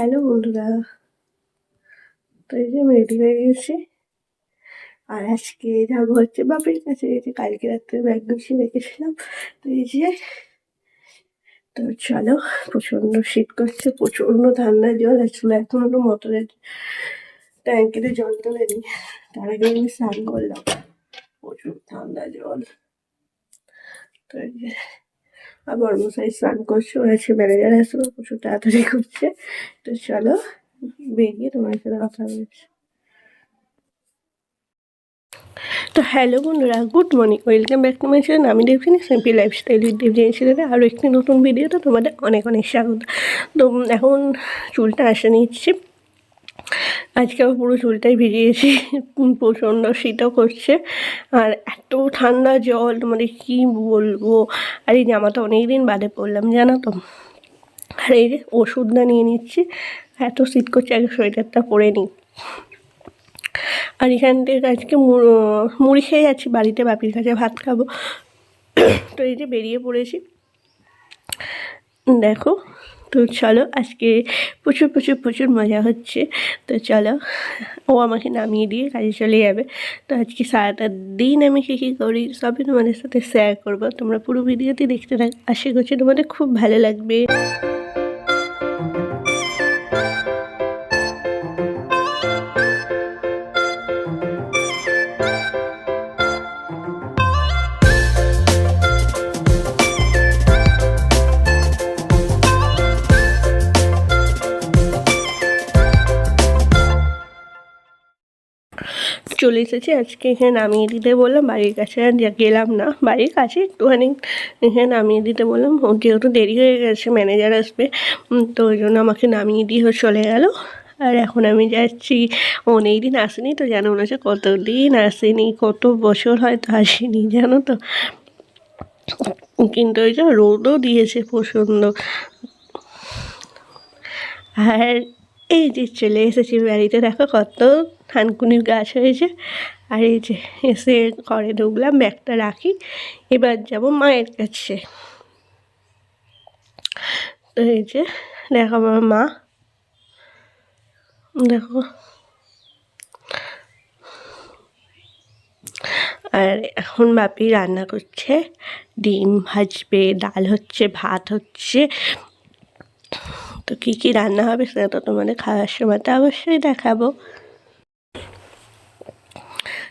Hello বন্ধুরা, তো এই যে আমি রেডি হয়ে গেছি। আর আজকে যাবো হচ্ছে বাপের কাছে। এই যে কালকে রাত্রে ব্যাগ গুছিয়ে রেখেছিলাম। তো এই যে, তো চলো। প্রচন্ড শীত করছে, প্রচন্ড ঠান্ডা জল আসলে এখনো মোটরের ট্যাঙ্কিতে জল তোলেনি। তার আগে আমি স্নান করলাম, প্রচুর ঠান্ডা জল। তো এই যে আবার মশাই স্নান করছে, ওরা আছে ম্যানেজার আসবে, প্রচুর তাড়াতাড়ি করছে। তো চলো বেরিয়ে তোমার সাথে কথা বলছি। তো হ্যালো বন্ধুরা, good morning, welcome back to my channel. আমি দেবজিনি, সিম্পল লাইফস্টাইল উইথ দেবজিনি চ্যানেলে আরও একটি নতুন ভিডিওতে তোমাদের অনেক অনেক স্বাগত। তো এখন চুলটা আসে নিচ্ছি। আজকে আমার পুরো চুলটাই ভিজিয়েছি, প্রচণ্ড শীতও করছে আর এত ঠান্ডা জল তোমাদের কী বলবো। আর এই জামাটা অনেক দিন বাদে পরলাম জানো তো। আর এই যে ওষুধটা নিয়ে নিচ্ছি, এত শীত করছে, আগে সোয়েটারটা পরে নিই। আর এখান থেকে আজকে মুড়ি খেয়ে যাচ্ছি বাড়িতে, বাপির কাছে ভাত খাবো। তো এই যে বেরিয়ে পড়েছি দেখো। তো চলো, আজকে প্রচুর প্রচুর প্রচুর মজা হচ্ছে। তো চলো, ও আমাকে নামিয়ে দিয়ে কাজে চলে যাবে। তো আজকে সারাটা দিন আমি কী কী করি সবই তোমাদের সাথে শেয়ার করবো। তোমরা পুরো ভিডিওটি দেখতে থাক, আশা করছি তোমাদের খুব ভালো লাগবে। চলে এসেছি, আজকে এখানে নামিয়ে দিতে বললাম। বাড়ির কাছে আর গেলাম না, বাড়ির কাছে একটুখানি এখানে নামিয়ে দিতে বললাম। যেহেতু দেরি হয়ে গেছে, ম্যানেজার আসবে, তো ওই জন্য আমাকে নামিয়ে দিয়ে চলে গেল। আর এখন আমি যাচ্ছি, অনেক দিন আসেনি তো, জানো না যে কতদিন আসেনি, কত বছর হয়তো আসেনি জানো তো। কিন্তু ওই যে রোদও দিয়েছে প্রচণ্ড। আর এই যে চলে এসেছি বাড়িতে, দেখো কত থানকুনির গাছ হয়েছে। আর এই যে এসে ঘরে ঢুকলাম, ব্যাগটা রাখি, এবার যাব মায়ের কাছে। তো এই যে দেখো আমার মা, দেখো। আর এখন বাপি রান্না করছে, ডিম ভাজবে, ডাল হচ্ছে, ভাত হচ্ছে। তো কী কী রান্না হবে সেটা তো তোমাদের খাওয়ার সময় তো অবশ্যই দেখাবো।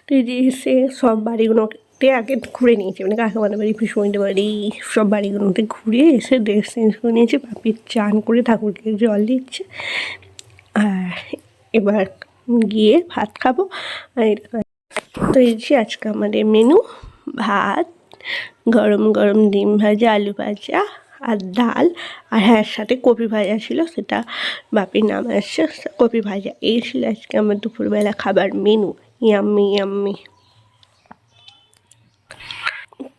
তো এই যে এসে সব বাড়িগুলোতে আগে ঘুরে নিয়েছি, মানে কাকামাদের বাড়ি, পিসুমণিদের বাড়ি, সব বাড়িগুলোতে ঘুরে এসে ড্রেস চেঞ্জ করে নিয়েছি। বাপির চান করে ঠাকুরকে জল দিচ্ছে। আর এবার গিয়ে ভাত খাবো। আর তো এই যে আজকে আমাদের মেনু, ভাত, গরম গরম ডিম ভাজা, আলু ভাজা আর ডাল। আর হ্যাঁ, সাথে কপি ভাজা ছিল, সেটা বাপির নাম আসছে, কপি ভাজা। এই ছিল আজকে আমার দুপুরবেলা খাবার মেনু। Yummy yummy.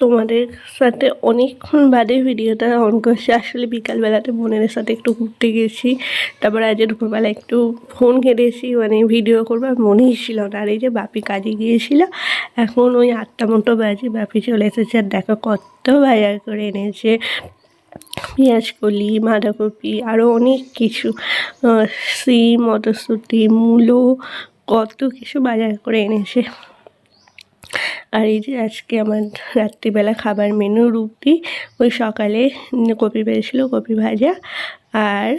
তোমাদের সাথে অনেকক্ষণ বাদে ভিডিওটা অন করছি। আসলে বিকালবেলাতে বোনেদের সাথে একটু ঘুরতে গেছি, তারপর আজ দুপুরবেলা একটু ফোন ঘেটেছি, মানে ভিডিও করবো আর মনেই ছিল না। আর এই যে বাপি কাজে গিয়েছিল, এখন ওই 8টা মতো বাজে, বাপি চলে এসেছে। আর দেখো কত বাজার করে এনেছে, পেঁয়াজ কলি, বাঁধাকপি, আরও অনেক কিছু, সিম, মটরশুঁটি, মূলো, কত কিছু বাজার করে এনেছে। আর এই যে আজকে আমার রাত্রিবেলা খাবার মেনু রুটি, ওই সকালে কপি ভেজেছিল, কপি ভাজা। আর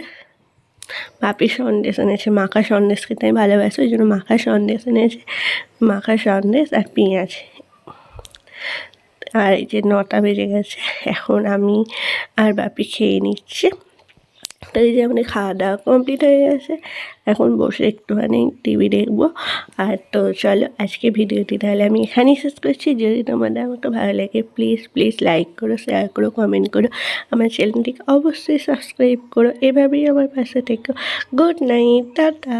বাপি সন্দেশ এনেছে, মাখা সন্দেশ খেতে আমি ভালোবাসি, ওই জন্য মাখা সন্দেশ এনেছে, মাখা সন্দেশ আর পেঁয়াজ। আর এই যে 9টা বেজে গেছে, এখন আমি আর বাপি খেয়ে নিচ্ছে। তো এই যে আমাদের খাওয়া দাওয়া কমপ্লিট হয়ে গেছে, এখন বসে একটুখানি টিভি দেখবো। আর তো চলো, আজকে ভিডিওটি তাহলে আমি এখানেই শেষ করছি। যদি তোমাদের আমাকে ভালো লাগে, প্লিজ প্লিজ লাইক করো, শেয়ার করো, কমেন্ট করো, আমার চ্যানেলটিকে অবশ্যই সাবস্ক্রাইব করো। এভাবেই আমার পাশে থেকো। Good night, tata.